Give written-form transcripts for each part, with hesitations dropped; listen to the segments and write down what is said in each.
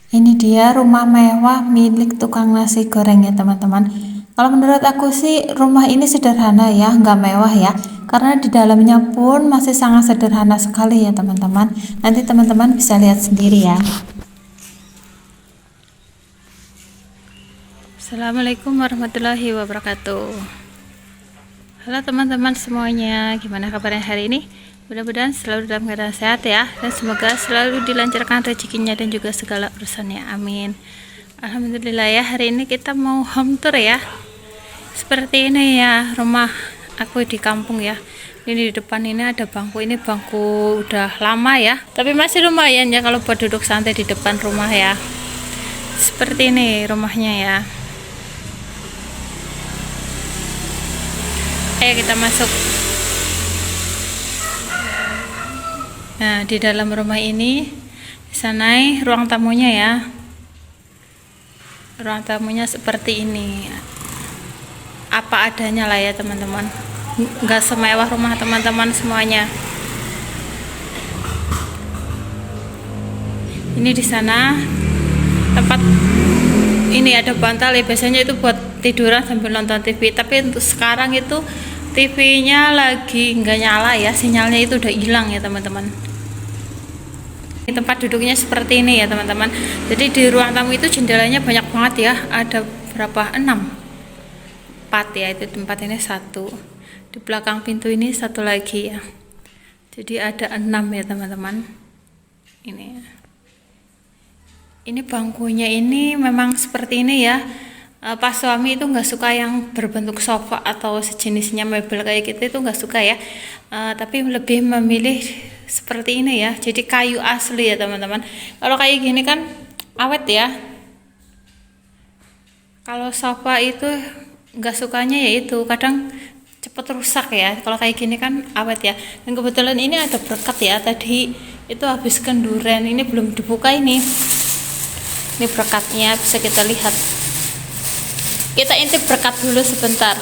Ini dia rumah mewah milik tukang nasi goreng ya teman-teman. Kalau menurut aku sih rumah ini sederhana ya, nggak mewah ya. Karena di dalamnya pun masih sangat sederhana sekali ya teman-teman. Nanti teman-teman bisa lihat sendiri ya. Assalamualaikum warahmatullahi wabarakatuh. Halo teman-teman semuanya, gimana kabarnya hari ini? Mudah-mudahan selalu dalam keadaan sehat ya, dan semoga selalu dilancarkan rezekinya dan juga segala urusannya, amin. Alhamdulillah ya, hari ini kita mau home tour ya. Seperti ini ya rumah aku di kampung ya. Ini di depan ini ada bangku, ini bangku udah lama ya, tapi masih lumayan ya kalau buat duduk santai di depan rumah ya. Seperti ini rumahnya ya. Ayo kita masuk. Nah, di dalam rumah ini bisa naik ruang tamunya ya. Ruang tamunya seperti ini. Apa adanya lah ya teman-teman. Nggak semewah rumah teman-teman semuanya. Ini di sana tempat ini ada bantal ya, biasanya itu buat tiduran sambil nonton TV, tapi untuk sekarang itu TV-nya lagi nggak nyala ya, sinyalnya itu udah hilang ya teman-teman. Tempat duduknya seperti ini ya teman-teman. Jadi di ruang tamu itu jendelanya banyak banget ya, ada berapa? 6, 4 ya, itu tempat ini 1, di belakang pintu ini 1 lagi ya, jadi ada 6 ya teman-teman. Ini bangkunya ini memang seperti ini ya. Pas suami itu nggak suka yang berbentuk sofa atau sejenisnya mebel kayak gitu, itu nggak suka ya. Tapi lebih memilih seperti ini ya, jadi kayu asli ya teman-teman. Kalau kayak gini kan awet ya. Kalau sofa itu nggak sukanya ya itu kadang cepet rusak ya. Kalau kayak gini kan awet ya. Dan kebetulan ini ada berkat ya, tadi itu habis kenduren, ini belum dibuka ini berkatnya bisa kita lihat. Kita intip berkat dulu sebentar.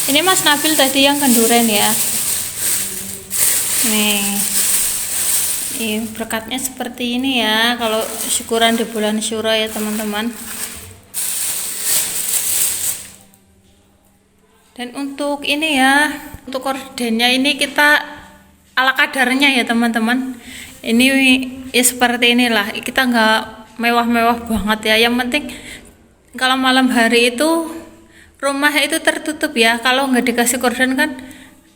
Ini Mas Nabil tadi yang kenduren ya. Nih berkatnya seperti ini ya, kalau syukuran di bulan Syuro ya teman-teman. Dan untuk ini ya, untuk kordennya ini kita ala kadarnya ya teman-teman. Ini ya seperti inilah, kita nggak mewah-mewah banget ya. Yang penting kalau malam hari itu rumah itu tertutup ya. Kalau nggak dikasih korden kan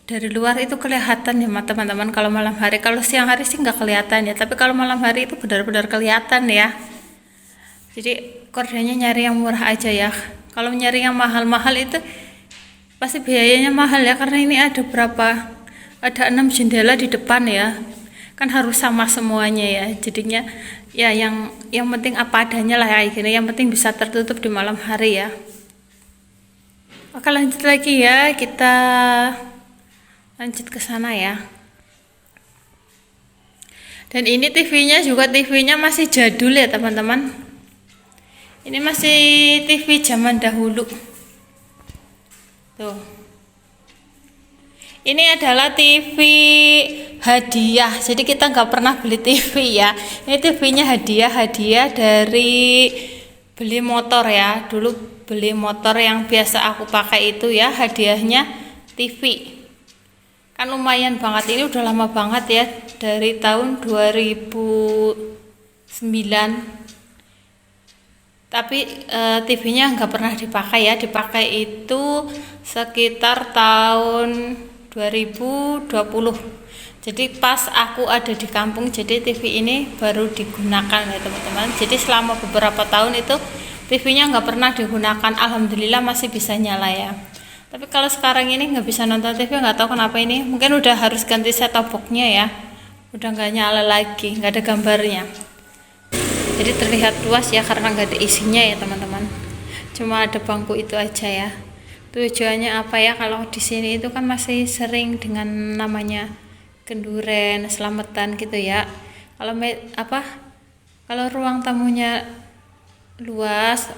dari luar itu kelihatan ya teman-teman. Kalau malam hari, kalau siang hari sih nggak kelihatan ya, tapi kalau malam hari itu benar-benar kelihatan ya. Jadi kordennya nyari yang murah aja ya. Kalau nyari yang mahal-mahal itu pasti biayanya mahal ya, karena ini ada 6 jendela di depan ya, kan harus sama semuanya ya. Jadinya ya yang penting apa adanya lah kayak gini, yang penting bisa tertutup di malam hari ya. Oke, lanjut lagi ya, kita lanjut ke sana ya. Dan ini TV-nya juga, TV-nya masih jadul ya teman-teman. Ini masih TV zaman dahulu tuh. Ini adalah TV hadiah, jadi kita nggak pernah beli TV ya. Ini TV-nya hadiah dari beli motor ya. Dulu beli motor yang biasa aku pakai itu ya, hadiahnya TV. Kan lumayan banget, ini udah lama banget ya, dari tahun 2009. Tapi TV-nya nggak pernah dipakai ya, dipakai itu sekitar tahun 2020. Jadi pas aku ada di kampung, jadi TV ini baru digunakan ya teman-teman. Jadi selama beberapa tahun itu TV-nya nggak pernah digunakan. Alhamdulillah masih bisa nyala ya. Tapi kalau sekarang ini nggak bisa nonton TV, nggak tahu kenapa ini. Mungkin udah harus ganti set-top box-nya ya. Udah nggak nyala lagi, nggak ada gambarnya. Jadi terlihat luas ya, karena nggak ada isinya ya teman-teman. Cuma ada bangku itu aja ya. Tujuannya apa ya, kalau di sini itu kan masih sering dengan namanya kenduren, selamatan gitu ya. Kalau ruang tamunya luas,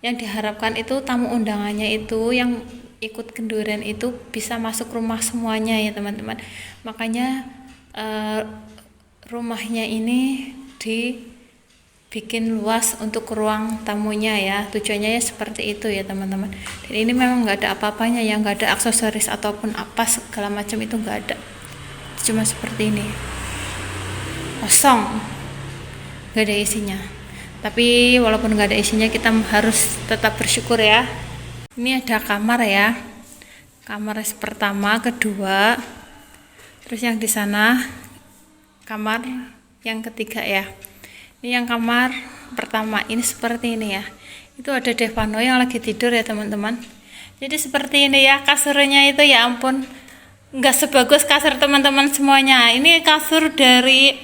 yang diharapkan itu tamu undangannya itu yang ikut kenduren itu bisa masuk rumah semuanya ya teman-teman. Makanya rumahnya ini bikin luas untuk ruang tamunya ya, tujuannya ya seperti itu ya teman-teman. Dan ini memang nggak ada apa-apanya ya, nggak ada aksesoris ataupun apa segala macam, itu nggak ada, cuma seperti ini, kosong, nggak ada isinya. Tapi walaupun nggak ada isinya, kita harus tetap bersyukur ya. Ini ada kamar ya, kamar pertama, kedua, terus yang di sana kamar yang ketiga ya. Ini yang kamar pertama, ini seperti ini ya. Itu ada Devano yang lagi tidur ya teman-teman. Jadi seperti ini ya kasurnya, itu ya ampun, nggak sebagus kasur teman-teman semuanya. Ini kasur dari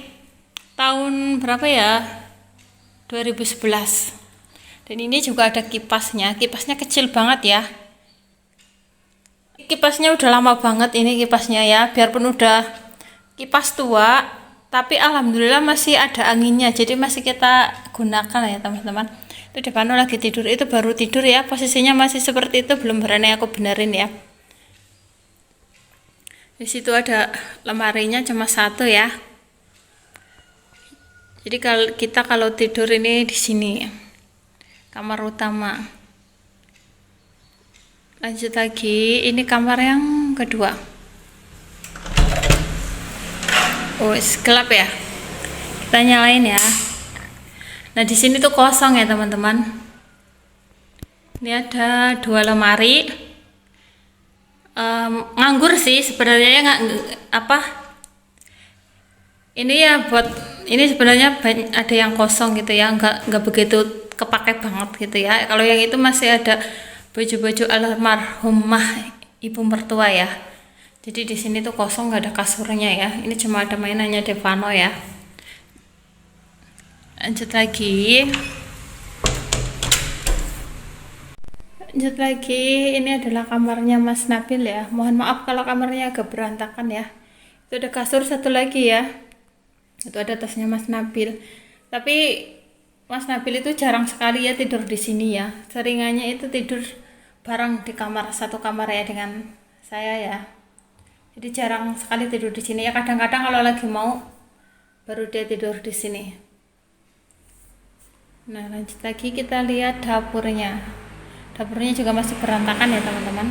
tahun berapa ya, 2011. Dan ini juga ada kipasnya, kipasnya kecil banget ya. Kipasnya udah lama banget ini kipasnya ya, biarpun udah kipas tua, tapi alhamdulillah masih ada anginnya, jadi masih kita gunakan ya teman-teman. Itu Devano lagi tidur, itu baru tidur ya, posisinya masih seperti itu, belum berani aku benerin ya. Di situ ada lemarinya cuma satu ya. Jadi kalau tidur ini di sini, kamar utama. Lanjut lagi, ini kamar yang kedua. Oh, gelap ya. Kita nyalain ya. Nah, di sini tuh kosong ya, teman-teman. Ini ada 2 lemari. Nganggur sih sebenarnya, nggak apa. Ini ya buat ini sebenarnya ada yang kosong gitu ya, nggak begitu kepake banget gitu ya. Kalau yang itu masih ada baju-baju almarhumah ibu mertua ya. Jadi di sini tuh kosong, nggak ada kasurnya ya. Ini cuma ada mainannya Devano ya. Lanjut lagi. Ini adalah kamarnya Mas Nabil ya. Mohon maaf kalau kamarnya agak berantakan ya. Itu ada kasur satu lagi ya. Itu ada tasnya Mas Nabil. Tapi Mas Nabil itu jarang sekali ya tidur di sini ya. Seringannya itu tidur bareng di kamar, satu kamar ya dengan saya ya. Jadi jarang sekali tidur di sini ya. Kadang-kadang kalau lagi mau baru dia tidur di sini. Nah, lanjut lagi kita lihat dapurnya. Dapurnya juga masih berantakan ya teman-teman.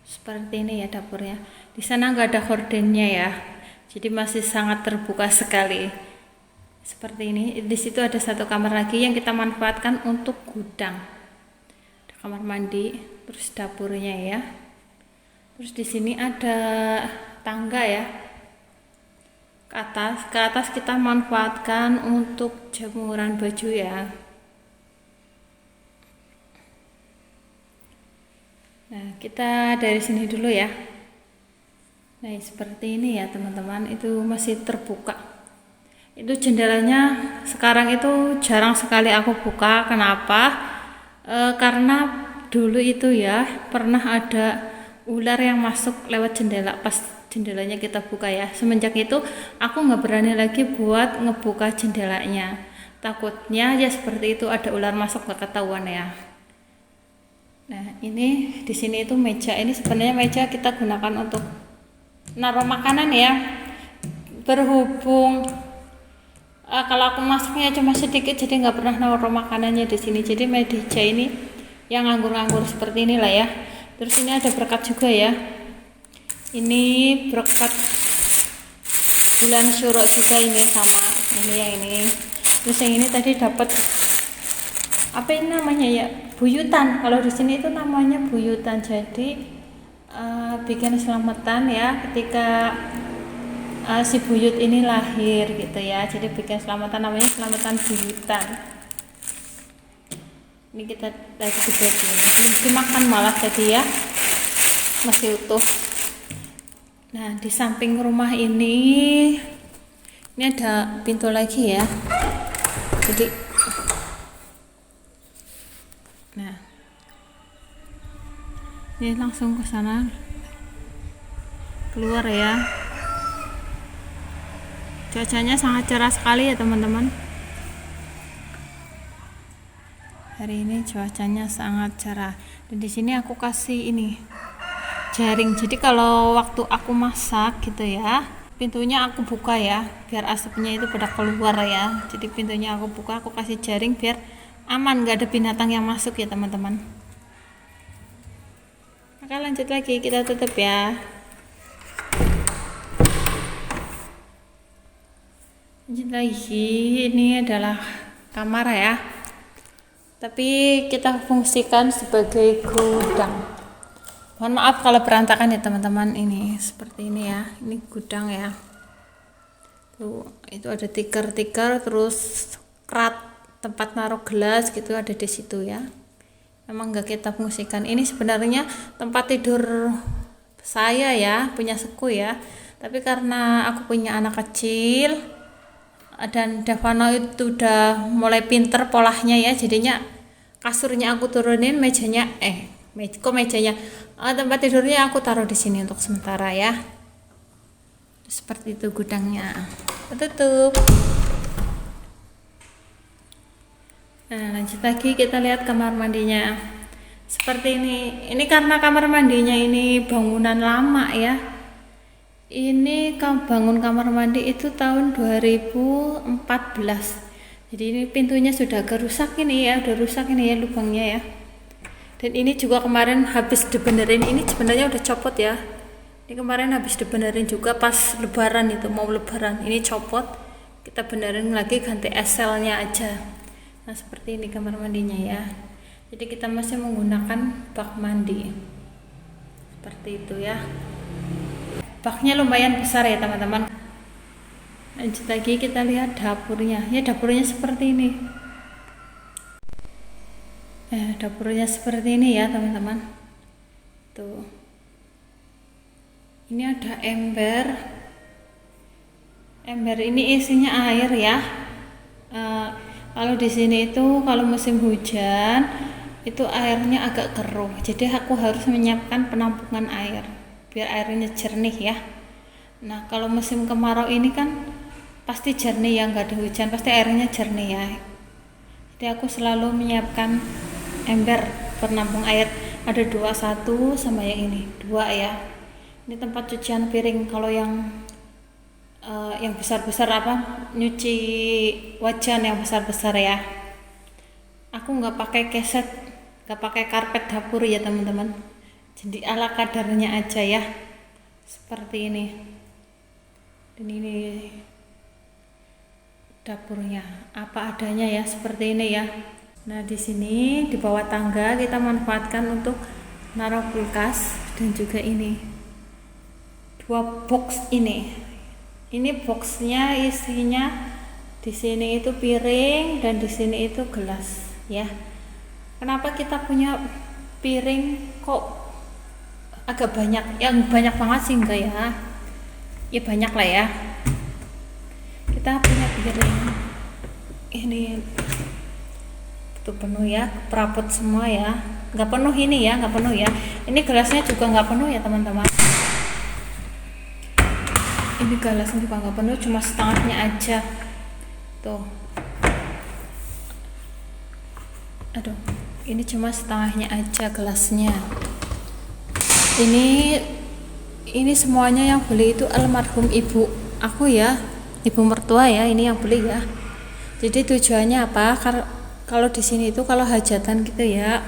Seperti ini ya dapurnya. Di sana nggak ada hordennya ya. Jadi masih sangat terbuka sekali. Seperti ini. Di situ ada satu kamar lagi yang kita manfaatkan untuk gudang. Ada kamar mandi, terus dapurnya ya. Terus di sini ada tangga ya. Ke atas kita manfaatkan untuk jemuran baju ya. Nah, kita dari sini dulu ya. Nah, seperti ini ya teman-teman, itu masih terbuka. Itu jendelanya sekarang itu jarang sekali aku buka. Kenapa? Karena dulu itu ya pernah ada ular yang masuk lewat jendela pas jendelanya kita buka ya. Semenjak itu aku nggak berani lagi buat ngebuka jendelanya, takutnya ya seperti itu ada ular masuk nggak ketahuan ya. Nah, ini di sini itu meja, ini sebenarnya meja kita gunakan untuk naruh makanan ya. Berhubung kalau aku masaknya cuma sedikit, jadi nggak pernah naruh makanannya di sini. Jadi meja ini yang nganggur-nganggur seperti inilah ya. Terus ini ada berkat juga ya. Ini berkat bulan syuruk juga ini, sama ini yang ini. Terus yang ini tadi dapat apa ini namanya ya? Buyutan. Kalau di sini itu namanya buyutan. Jadi bikin selamatan ya ketika si buyut ini lahir gitu ya. Jadi bikin selamatan, namanya selamatan buyutan. Ini kita lagi dibagi, ini dimakan malah tadi ya, masih utuh. Nah, di samping rumah ini ada pintu lagi ya. Jadi nah, ini langsung ke sana keluar ya. Cuacanya sangat cerah sekali ya teman-teman. Hari ini cuacanya sangat cerah. Dan di sini aku kasih ini jaring. Jadi kalau waktu aku masak gitu ya, pintunya aku buka ya, biar asapnya itu pada keluar ya. Jadi pintunya aku buka, aku kasih jaring biar aman, nggak ada binatang yang masuk ya teman-teman. Oke, lanjut lagi, kita tutup ya. Lanjut lagi, ini adalah kamar ya, tapi kita fungsikan sebagai gudang. Mohon maaf kalau berantakan ya teman-teman, ini seperti ini ya, ini gudang ya. Tuh, itu ada tikar-tikar, terus rak tempat naruh gelas gitu ada di situ ya. Memang nggak kita fungsikan. Ini sebenarnya tempat tidur saya ya, punya seku ya. Tapi karena aku punya anak kecil dan Davano itu udah mulai pinter polanya ya, jadinya kasurnya aku turunin, mejanya tempat tidurnya aku taruh di sini untuk sementara ya. Seperti itu gudangnya. Tutup. Nah, lanjut lagi kita lihat kamar mandinya. Seperti ini. Ini karena kamar mandinya ini bangunan lama ya. Ini bangun kamar mandi itu tahun 2014. Jadi ini pintunya sudah agak rusak ini ya, udah rusak ini ya lubangnya ya. Dan ini juga kemarin habis dibenerin, ini sebenarnya udah copot ya. Ini kemarin habis dibenerin juga pas lebaran itu, mau lebaran. Ini copot, kita benerin lagi, ganti eselnya aja. Nah seperti ini kamar mandinya ya. Jadi kita masih menggunakan bak mandi. Seperti itu ya. Baknya lumayan besar ya teman-teman. Lanjut lagi kita lihat dapurnya. Ya dapurnya seperti ini. Dapurnya seperti ini ya teman-teman. Tuh. Ini ada ember. Ember ini isinya air ya. Kalau di sini itu kalau musim hujan itu airnya agak keruh. Jadi aku harus menyiapkan penampungan air biar airnya jernih ya. Nah, kalau musim kemarau ini kan pasti jernih ya, nggak ada hujan, pasti airnya jernih ya. Jadi aku selalu menyiapkan ember penampung air, ada dua, satu sama yang ini dua ya. Ini tempat cucian piring. Kalau yang besar-besar nyuci wajan yang besar-besar ya. Aku nggak pakai keset, nggak pakai karpet dapur ya teman-teman. Jadi ala kadarnya aja ya, seperti ini. Dan ini dapurnya apa adanya ya, seperti ini ya. Nah di sini di bawah tangga kita manfaatkan untuk naruh kulkas dan juga ini dua box ini. Ini boxnya isinya di sini itu piring dan di sini itu gelas ya. Kenapa kita punya piring kok agak banyak? Yang banyak banget sih enggak ya? Ya banyak lah ya. Kita punya piring ini tuh penuh ya, perabot semua ya. Nggak penuh ini ya, nggak penuh ya. Ini gelasnya juga nggak penuh ya teman-teman. Ini gelasnya juga nggak penuh, cuma setengahnya aja tuh. Aduh, ini cuma setengahnya aja gelasnya. Ini semuanya yang beli itu almarhum ibu aku ya, ibu mertua ya, ini yang beli ya. Jadi tujuannya apa? Kalau di sini itu kalau hajatan gitu ya,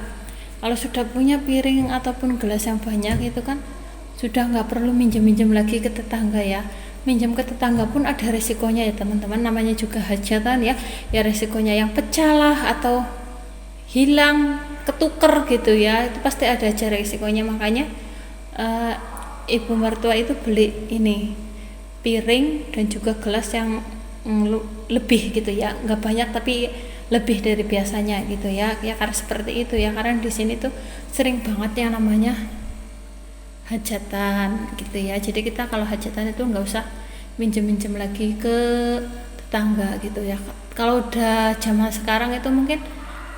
kalau sudah punya piring ataupun gelas yang banyak itu kan sudah nggak perlu minjem-minjem lagi ke tetangga ya. Minjem ke tetangga pun ada resikonya ya teman-teman, namanya juga hajatan ya. Ya resikonya yang pecah lah atau hilang, ketuker gitu ya, itu pasti ada aja resikonya. Makanya ibu mertua itu beli ini piring dan juga gelas yang lebih gitu ya, nggak banyak tapi lebih dari biasanya gitu ya. Ya karena seperti itu ya, karena di sini tuh sering banget yang namanya hajatan gitu ya. Jadi kita kalau hajatan itu nggak usah minjem-minjem lagi ke tetangga gitu ya. Kalau udah zaman sekarang itu mungkin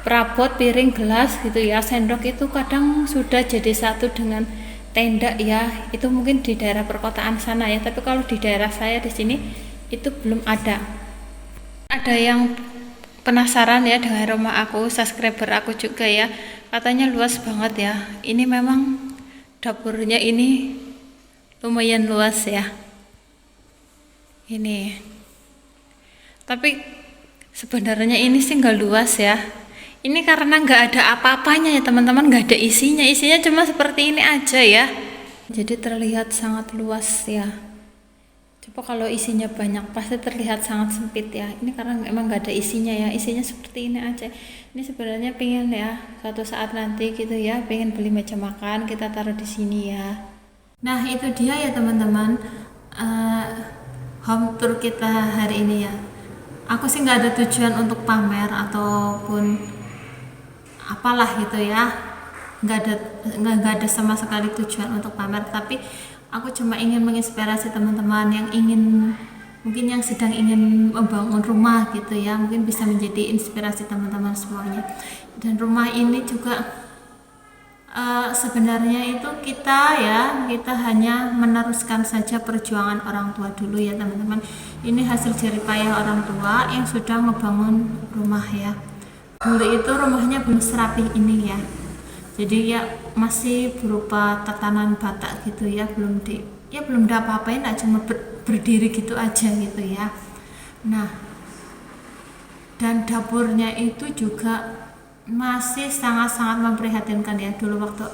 perabot, piring, gelas gitu ya, sendok itu kadang sudah jadi satu dengan tenda ya. Itu mungkin di daerah perkotaan sana ya, tapi kalau di daerah saya di sini itu belum ada. Ada yang penasaran ya dengan rumah aku, subscriber aku juga ya, katanya luas banget ya. Ini memang dapurnya ini lumayan luas ya. Ini. Tapi sebenarnya ini sih nggak luas ya. Ini karena nggak ada apa-apanya ya teman-teman, nggak ada isinya. Isinya cuma seperti ini aja ya. Jadi terlihat sangat luas ya. Coba kalau isinya banyak pasti terlihat sangat sempit ya. Ini karena emang nggak ada isinya ya. Isinya seperti ini aja. Ini sebenarnya pengen ya suatu saat nanti gitu ya, pengen beli meja makan kita taruh di sini ya. Nah itu dia ya teman-teman, home tour kita hari ini ya. Aku sih nggak ada tujuan untuk pamer ataupun apalah gitu ya, nggak ada sama sekali tujuan untuk pamer, tapi aku cuma ingin menginspirasi teman-teman yang ingin, mungkin yang sedang ingin membangun rumah gitu ya, mungkin bisa menjadi inspirasi teman-teman semuanya. Dan rumah ini juga sebenarnya itu kita hanya meneruskan saja perjuangan orang tua dulu ya teman-teman. Ini hasil jerih payah orang tua yang sudah ngebangun rumah ya. Dulu itu rumahnya belum serapih ini ya, jadi ya masih berupa tatanan bata gitu ya, belum ada apa-apain, cuma berdiri gitu aja gitu ya. Nah, dan dapurnya itu juga masih sangat-sangat memprihatinkan ya. Dulu waktu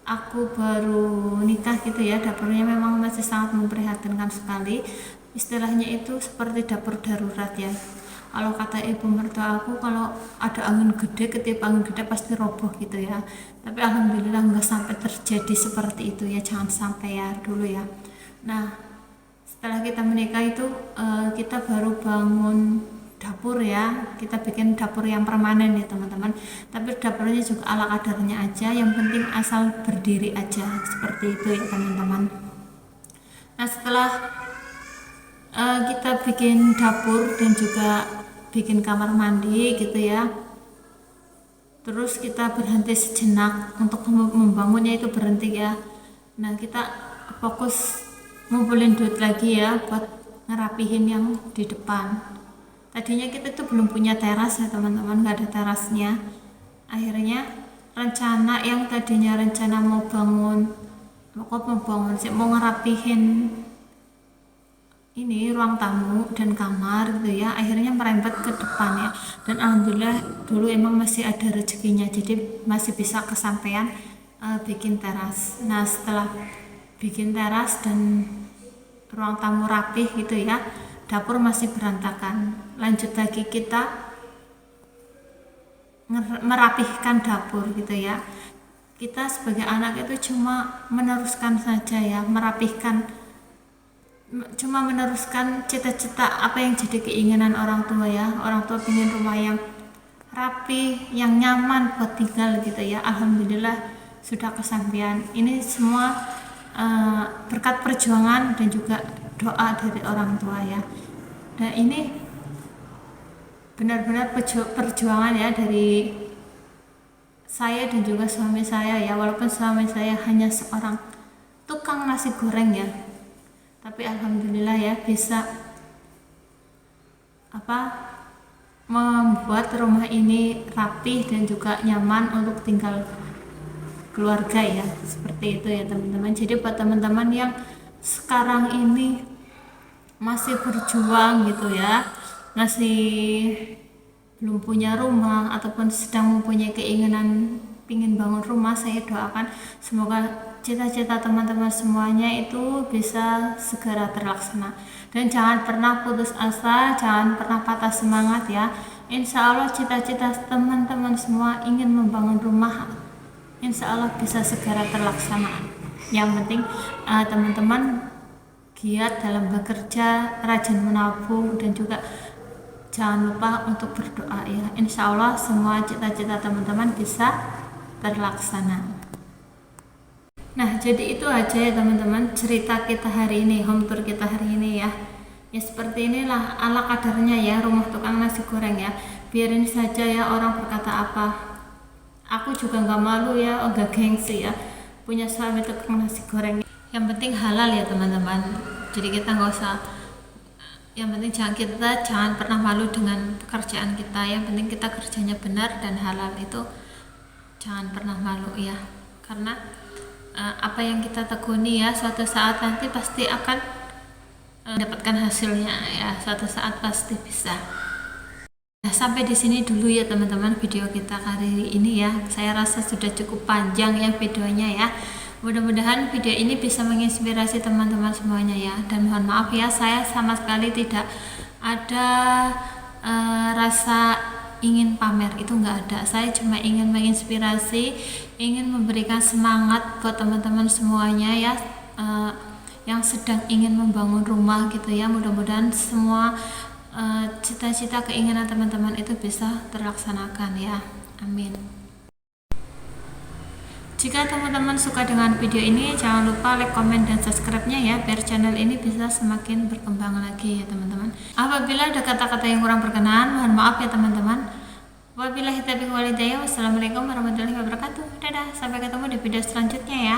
aku baru nikah gitu ya, dapurnya memang masih sangat memprihatinkan sekali. Istilahnya itu seperti dapur darurat ya. Kalau kata ibu mertua aku, kalau ada angin gede, ketiup angin gede pasti roboh gitu ya. Tapi alhamdulillah nggak sampai terjadi seperti itu ya, jangan sampai ya dulu ya. Nah, setelah kita menikah itu kita baru bangun dapur ya, kita bikin dapur yang permanen ya teman-teman. Tapi dapurnya juga ala kadarnya aja, yang penting asal berdiri aja, seperti itu ya teman-teman. Nah setelah kita bikin dapur dan juga bikin kamar mandi gitu ya, terus kita berhenti sejenak untuk membangunnya, itu berhenti ya. Nah kita fokus ngumpulin duit lagi ya buat ngerapihin yang di depan. Tadinya kita tuh belum punya teras ya teman-teman, nggak ada terasnya. Akhirnya yang tadinya rencana mau ngerapihin ini ruang tamu dan kamar gitu ya, akhirnya merembet ke depan ya. Dan alhamdulillah dulu emang masih ada rezekinya, jadi masih bisa kesampaian bikin teras. Nah setelah bikin teras dan ruang tamu rapih gitu ya, dapur masih berantakan. Lanjut lagi kita merapihkan dapur gitu ya. Kita sebagai anak itu cuma meneruskan saja ya, cuma meneruskan cita-cita apa yang jadi keinginan orang tua ya. Orang tua ingin rumah yang rapi, yang nyaman buat tinggal gitu ya. Alhamdulillah sudah kesampaian. Ini semua berkat perjuangan dan juga doa dari orang tua ya. Dan ini benar-benar perjuangan ya dari saya dan juga suami saya ya. Walaupun suami saya hanya seorang tukang nasi goreng ya, tapi alhamdulillah ya bisa membuat rumah ini rapi dan juga nyaman untuk tinggal keluarga ya, seperti itu ya teman-teman. Jadi buat teman-teman yang sekarang ini masih berjuang gitu ya, masih belum punya rumah ataupun sedang mempunyai keinginan ingin bangun rumah, saya doakan semoga cita-cita teman-teman semuanya itu bisa segera terlaksana. Dan jangan pernah putus asa, jangan pernah patah semangat ya. Insya Allah cita-cita teman-teman semua ingin membangun rumah, insya Allah bisa segera terlaksana. Yang penting teman-teman giat dalam bekerja, rajin menabung, dan juga jangan lupa untuk berdoa ya. Insya Allah semua cita-cita teman-teman bisa terlaksana. Nah jadi itu aja ya teman-teman cerita kita hari ini, home tour kita hari ini ya. Ya seperti inilah ala kadarnya ya rumah tukang nasi goreng ya. Biarin saja ya orang berkata apa, aku juga nggak malu ya, nggak gengsi ya punya suami tukang nasi goreng. Yang penting halal ya teman-teman, jadi kita nggak usah, yang penting kita jangan pernah malu dengan pekerjaan kita. Yang penting kita kerjanya benar dan halal, itu jangan pernah malu ya, karena apa yang kita tekuni ya suatu saat nanti pasti akan mendapatkan hasilnya ya, suatu saat pasti bisa. Nah, sampai di sini dulu ya teman-teman video kita kali ini ya. Saya rasa sudah cukup panjang ya videonya ya. Mudah-mudahan video ini bisa menginspirasi teman-teman semuanya ya. Dan mohon maaf ya, saya sama sekali tidak ada rasa ingin pamer, itu nggak ada. Saya cuma ingin menginspirasi, ingin memberikan semangat buat teman-teman semuanya ya, yang sedang ingin membangun rumah gitu ya. Mudah-mudahan semua cita-cita keinginan teman-teman itu bisa terlaksanakan ya, amin. Jika teman-teman suka dengan video ini, jangan lupa like, komen, dan subscribe-nya ya, biar channel ini bisa semakin berkembang lagi ya teman-teman. Apabila ada kata-kata yang kurang berkenan, mohon maaf ya teman-teman. Wabillahi taufiq wal hidayah. Wassalamualaikum warahmatullahi wabarakatuh. Dadah, sampai ketemu di video selanjutnya ya.